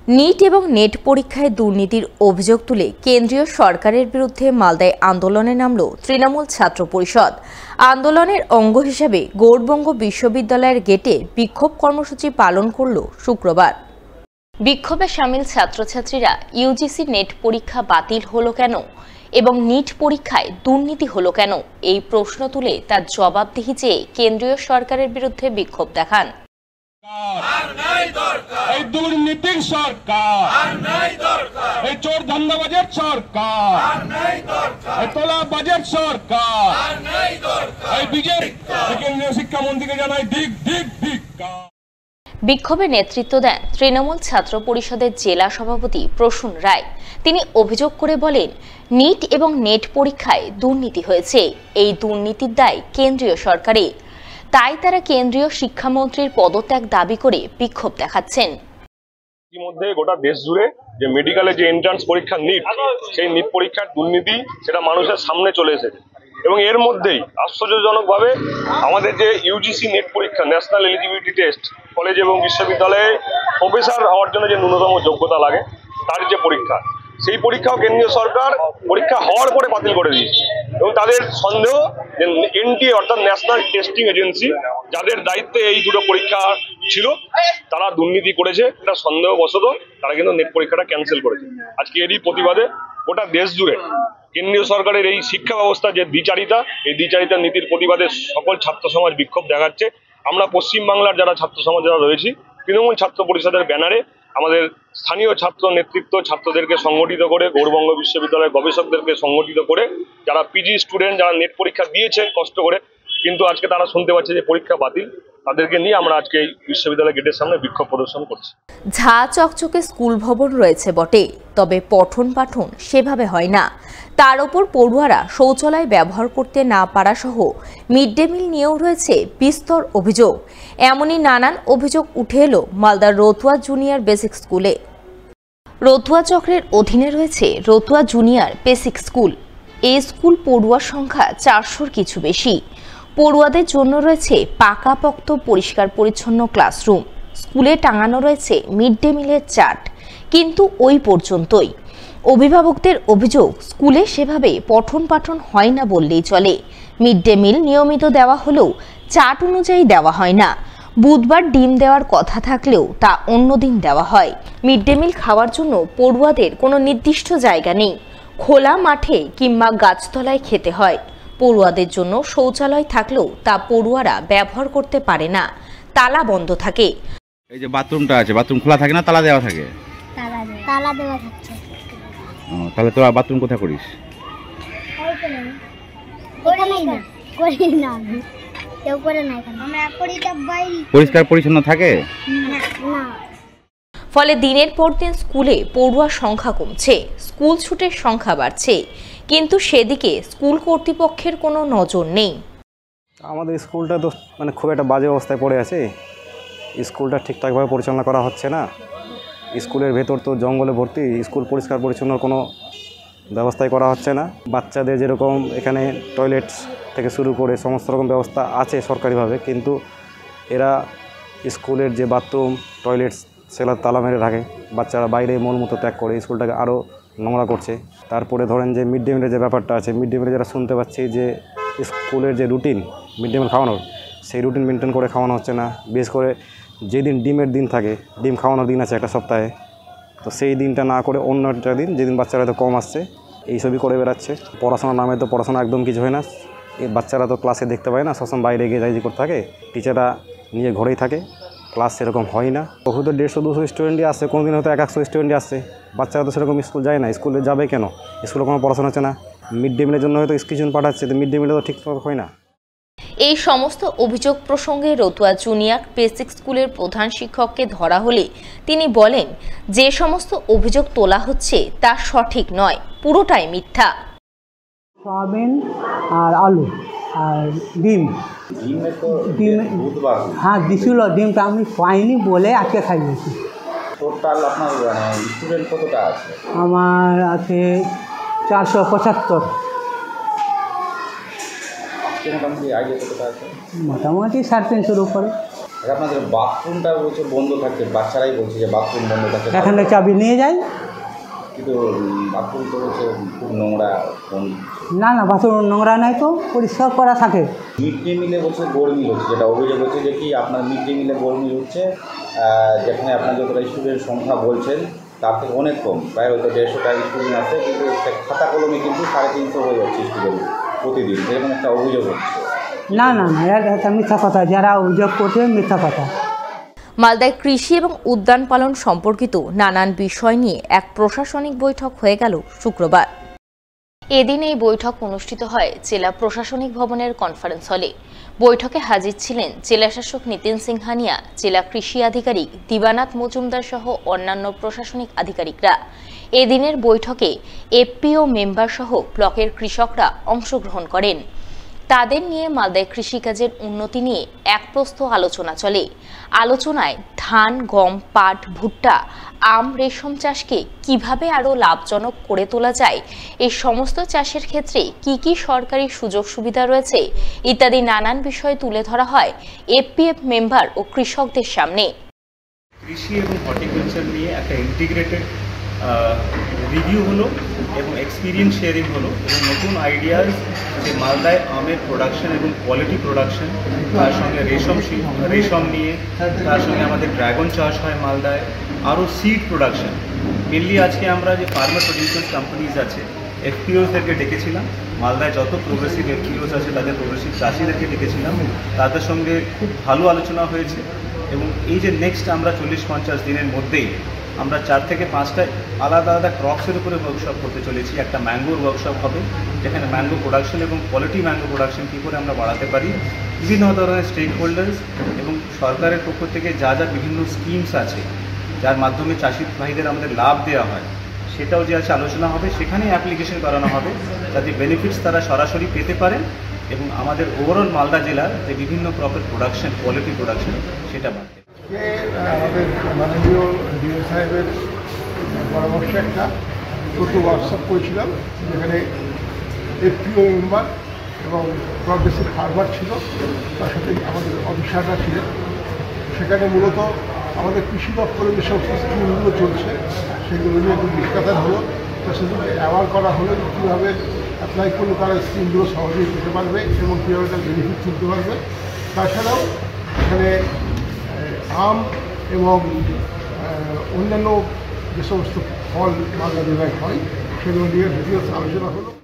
NEET এবং net পরীক্ষায় দুর্নীতির অভিযোগ তুলে কেন্দ্রীয় সরকারের বিরুদ্ধে মালদায় আন্দোলনে নামল তৃণমূল ছাত্র পরিষদ। আন্দোলনের অঙ্গ হিসেবে গৌড়বঙ্গ বিশ্ববিদ্যালয়ের গেটে বিক্ষোভ কর্মসূচি পালন করল শুক্রবার। বিক্ষোভে সামিল ছাত্রছাত্রীরা ইউজিসি নেট পরীক্ষা বাতিল হলো কেন এবং নিট পরীক্ষায় দুর্নীতি হলো কেন এই প্রশ্ন তুলে তার জবাবদিহি চেয়ে কেন্দ্রীয় সরকারের বিরুদ্ধে বিক্ষোভ দেখান। এই দুর্নীতির সরকার, এই চোর ধান্দাবাজের সরকার, এই তোলাবাজের সরকার, এই বিজেপি কেন্দ্রীয় শিক্ষামন্ত্রীকে জানাই ধিক ধিক ধিক্কার। বিক্ষোভে নেতৃত্ব দেন তৃণমূল ছাত্র পরিষদের জেলা সভাপতি প্রসূন রায়। তিনি অভিযোগ করে বলেন, নিট এবং নেট পরীক্ষায় দুর্নীতি হয়েছে। এই দুর্নীতির দায় কেন্দ্রীয় সরকারের, তাই তারা কেন্দ্রীয় শিক্ষামন্ত্রীর পদত্যাগ দাবি করে বিক্ষোভ দেখাচ্ছেন। ইতিমধ্যে গোটা দেশ জুড়ে যে মেডিকেলে যে এন্ট্রান্স পরীক্ষা নিট, সেই নিট পরীক্ষার দুর্নীতি সেটা মানুষের সামনে চলে এসেছে এবং এর মধ্যেই আশ্চর্যজনকভাবে আমাদের যে ইউজিসি নেট পরীক্ষা, ন্যাশনাল এলিজিবিলিটি টেস্ট, কলেজ এবং বিশ্ববিদ্যালয়ে প্রফেসর হওয়ার জন্য যে ন্যূনতম যোগ্যতা লাগে তার যে পরীক্ষা, সেই পরীক্ষাও কেন্দ্রীয় সরকার পরীক্ষা হওয়ার পরে বাতিল করে দিয়েছে এবং তাদের সন্দেহ যে এনটিএ অর্থাৎ ন্যাশনাল টেস্টিং এজেন্সি, যাদের দায়িত্বে এই দুটো পরীক্ষা ছিল, তারা দুর্নীতি করেছে। এটা সন্দেহবশত তারা কিন্তু নেট পরীক্ষাটা ক্যান্সেল করেছে। আজকে এরই প্রতিবাদে গোটা দেশ জুড়ে কেন্দ্রীয় সরকারের এই শিক্ষা ব্যবস্থা যে দ্বিচারিতা, এই দ্বিচারিতা নীতির প্রতিবাদে সকল ছাত্র সমাজ বিক্ষোভ দেখাচ্ছে। আমরা পশ্চিমবাংলার যারা ছাত্র সমাজ যারা রয়েছি, তৃণমূল ছাত্র পরিষদের ব্যানারে আমাদের স্থানীয় ছাত্র নেতৃত্ব ছাত্রদেরকে সংগঠিত করে, গৌড়বঙ্গ বিশ্ববিদ্যালয়ের গবেষকদেরকে সংগঠিত করে, যারা পিজি স্টুডেন্ট যারা নেট পরীক্ষা দিয়েছে কষ্ট করে, কিন্তু আজকে তারা শুনতে পাচ্ছে যে পরীক্ষা বাতিল, তাদেরকে নিয়ে আমরা আজকে এই বিশ্ববিদ্যালয় গেটের সামনে বিক্ষোভ প্রদর্শন করছি। ঝা চকচকে স্কুল ভবন রয়েছে বটে, তবে পঠন পাঠন সেভাবে হয় না। তার উপর পড়ুয়ারা শৌচালয় ব্যবহার করতে না পারা সহ মিড ডে মিল নিয়েও রয়েছে বিস্তর অভিযোগ। এমনই নানান অভিযোগ উঠে এলো মালদার রতুয়া জুনিয়র বেসিক স্কুলে। রতুয়া চক্রের অধীনে রয়েছে রতুয়া জুনিয়র বেসিক স্কুল। এই স্কুল পড়ুয়ার সংখ্যা 400-র কিছু বেশি। পড়ুয়াদের জন্য রয়েছে পাকাপোক্ত পরিষ্কার পরিচ্ছন্ন ক্লাসরুম। স্কুলে টাঙানো রয়েছে মিড ডে মিলের চার্ট, কিন্তু ওই পর্যন্তই। অভিভাবকদের অভিযোগ, স্কুলে সেভাবে পঠন পাঠন হয় না বললেই চলে। মিড ডে মিল নিয়মিত দেওয়া হলেও চার্ট অনুযায়ী দেওয়া হয় না। বুধবার ডিম দেওয়ার কথা থাকলেও তা অন্য দিন দেওয়া হয়। মিড ডে মিল খাওয়ার জন্য পড়ুয়াদের কোনো নির্দিষ্ট জায়গা নেই। খোলা মাঠে কিংবা গাছতলায় খেতে হয়। পড়ুয়াদের জন্য শৌচালয় থাকলেও তা পড়ুয়ারা ব্যবহার করতে পারে না, তালা বন্ধ থাকে। এই যে বাথরুমটা আছে, বাথরুম খোলা থাকে না তালা দেওয়া থাকে? তালা দেওয়া থাকে। তাহলে তোরা বাথরুম কোথায় করিস? পরিষ্কার পরিচ্ছন্ন থাকে না। ফলে দিনের পর দিন স্কুলে পড়ুয়ার সংখ্যা কমছে, স্কুল ছুটের সংখ্যা বাড়ছে, কিন্তু সেদিকে স্কুল কর্তৃপক্ষের কোনো নজর নেই। আমাদের স্কুলটা তো খুব একটা বাজে অবস্থায় পড়ে আছে। স্কুলটা ঠিকঠাকভাবে পরিচালনা করা হচ্ছে না। স্কুলের ভেতর তো জঙ্গলে ভর্তি, স্কুল পরিষ্কার পরিচ্ছন্ন কোনো ব্যবস্থাই করা হচ্ছে না। বাচ্চাদের যেরকম এখানে টয়লেট থেকে শুরু করে সমস্ত রকম ব্যবস্থা আছে সরকারিভাবে, কিন্তু এরা স্কুলের যে বাথরুম টয়লেট সেগুলো তালা মেরে রাখে। বাচ্চারা বাইরে মলমূত্র ত্যাগ করে স্কুলটাকে আরও নোংরা করছে। তারপরে ধরেন যে মিড ডে মিলের যে ব্যাপারটা আছে, মিড ডে মিলে যারা শুনতে পাচ্ছি যে স্কুলের যে রুটিন মিড ডে মিল খাওয়ানোর, সেই রুটিন মেনটেন করে খাওয়ানো হচ্ছে না। বিশেষ করে যেদিন ডিমের দিন থাকে, ডিম খাওয়ানোর দিন আছে একটা সপ্তাহে, তো সেই দিনটা না করে অন্য একটা দিন যেদিন বাচ্চারা তো কম আসছে, এইসবই করে বেড়াচ্ছে। পড়াশোনার নামে তো পড়াশোনা একদম কিছু হয় না। এই বাচ্চারা তো ক্লাসে দেখতে পায় না, সবসময় বাইরে গিয়ে যাই করতে থাকে। টিচাররা নিয়ে ঘরেই থাকে, ক্লাস সেরকম হয় না। হয়তো 150-200 স্টুডেন্টই আসছে, কোনো দিন হয়তো 100 স্টুডেন্টই আসছে। বাচ্চারা তো সেরকম স্কুল যায় না, স্কুলে যাবে কেন? স্কুলে কোনো পড়াশোনা হচ্ছে না। মিড ডে মিলের জন্য হয়তো স্কিচুন পাঠাচ্ছে, তো মিড ডে মিলে তো ঠিকঠাক হয় না। এই সমস্ত অভিযোগ প্রসঙ্গে রতুয়া জুনিয়র বেসিক স্কুলের প্রধান শিক্ষককে ধরা হলে তিনি বলেন, যে সমস্ত অভিযোগ তোলা হচ্ছে তা সঠিক নয়, পুরোটাই মিথ্যা। সয়াবিন আর আলু আর ডিম, হ্যাঁ দিছিল, ডিমটা আমি পাইনি বলে আজকে খাইয়েছি। টোটাল আপনার স্টুডেন্ট কতটা আছে? আমার আছে 475। মোটামুটি আইডিয়া কতটা আছে? মোটামুটি 350-এর উপরে। আর আপনাদের বাথরুমটা বলছে বন্ধ থাকে, বাচ্চারাই বলছে যে বাথরুম বন্ধ থাকে, এখানে চাবি নিয়ে যাই। কিন্তু বাথরুম তো বলছে খুব নোংরা। না না, বাথরুম নোংরা নাই তো, পরিষ্কার করা থাকে। মিড ডে মিলে বলছে গোলমিল হচ্ছে, যেটা অভিযোগ হচ্ছে যে কি আপনার মিড ডে মিলে গোলমিল হচ্ছে, যেখানে আপনার যতটা স্টুডেন্ট সংখ্যা বলছেন তার থেকে অনেক কম, প্রায় হয়তো 150টা স্টুডেন্ট আছে, কিন্তু খাতা কলমে কিন্তু 350 হয়ে যাচ্ছে স্টুডেন্ট প্রতিদিন, এরকম একটা অভিযোগ হচ্ছে। না না না, এটা মিথ্যা কথা, যারা অভিযোগ করছে মিথ্যা কথা। মালদায় কৃষি এবং উদ্যান পালন সম্পর্কিত নানান বিষয় নিয়ে এক প্রশাসনিক বৈঠক হয়ে গেল শুক্রবার। এদিন এই বৈঠক অনুষ্ঠিত হয় জেলা প্রশাসনিক ভবনের কনফারেন্স হলে। বৈঠকে হাজির ছিলেন জেলাশাসক নিতিন সিংহানিয়া, জেলা কৃষি আধিকারিক দিবানাথ মজুমদার সহ অন্যান্য প্রশাসনিক আধিকারিকরা। এদিনের বৈঠকে এফপিও মেম্বার সহ ব্লকের কৃষকরা অংশগ্রহণ করেন। তাদের নিয়ে মালদায় কৃষিকাজের উন্নতি নিয়ে এক প্রস্থ আলোচনা চলে। আলোচনায় ধান, গম, পাট, ভুট্টা, আম, রেশম চাষকে কিভাবে আরও লাভজনক করে তোলা যায়, এই সমস্ত চাষের ক্ষেত্রে কি কি সরকারি সুযোগ সুবিধা রয়েছে ইত্যাদি নানান বিষয় তুলে ধরা হয় এফপিএফ মেম্বার ও কৃষকদের সামনে। কৃষি এবং হর্টিকালচার নিয়ে একটা ইন্টিগ্রেটেড রিভিউ হলো এবং এক্সপিরিয়েন্স শেয়ারিং হলো, এবং নতুন আইডিয়াস যে মালদায় আমের প্রোডাকশন এবং কোয়ালিটি প্রোডাকশন, তার সঙ্গে রেশম নিয়ে, তার সঙ্গে আমাদের ড্রাগন চাষ হয় মালদায়, আরও সিড প্রোডাকশন। মেনলি আজকে আমরা যে ফার্মার প্রডিউসার্স কোম্পানিজ আছে, এফপিওসদেরকে ডেকেছিলাম, মালদায় যত প্রোগ্রেসিভ এফপিওস আছে তাদের প্রোগ্রেসিভ চাষিদেরকে ডেকেছিলাম, তাদের সঙ্গে খুব ভালো আলোচনা হয়েছে। এবং এই যে নেক্সট আমরা 40-50 দিনের মধ্যেই আমরা 4 থেকে 5টা আলাদা আলাদা ক্রপসের উপরে ওয়ার্কশপ করতে চলেছি। একটা ম্যাঙ্গোর ওয়ার্কশপ হবে, যেখানে ম্যাঙ্গো প্রোডাকশন এবং কোয়ালিটি ম্যাঙ্গো প্রোডাকশন কী করে আমরা বাড়াতে পারি, বিভিন্ন ধরনের স্টেক হোল্ডার্স এবং সরকারের পক্ষ থেকে যা যা বিভিন্ন স্কিমস আছে যার মাধ্যমে চাষি ভাইদের আমাদের লাভ দেওয়া হয়, সেটাও যে আছে আলোচনা হবে। সেখানে অ্যাপ্লিকেশন করানো হবে যাতে বেনিফিটস তারা সরাসরি পেতে পারেন এবং আমাদের ওভারঅল মালদা জেলার যে বিভিন্ন ক্রপের প্রোডাকশন, কোয়ালিটি প্রোডাকশন, সেটা বাড়বে। আমাদের মাননীয় ডিও সাহেবের পরামর্শে একটা ছোট ওয়ার্কশপ করেছিলাম, যেখানে এফপিও মেম্বার এবং প্রগ্রেসিভ ফার্মার ছিল, তার সাথে আমাদের অফিসাররা ছিলেন। সেখানে মূলত আমাদের কৃষি দপ্তরের যে সমস্ত স্কিমগুলো চলছে সেগুলো নিয়ে একটু ডিসকাশন হলো, তো সেগুলোকে অ্যাওয়ার করা হলো যে কীভাবে অ্যাপ্লাই করলে তারা স্কিমগুলো সহজেই পেতে পারবে এবং কীভাবে তার বেনিফিট তুলতে পারবে। তাছাড়াও এখানে আম এবং অন্যান্য যে সমস্ত ফল মালদা জেলায় হয় সেগুলো নিয়ে ডিটেলস আলোচনা হলো।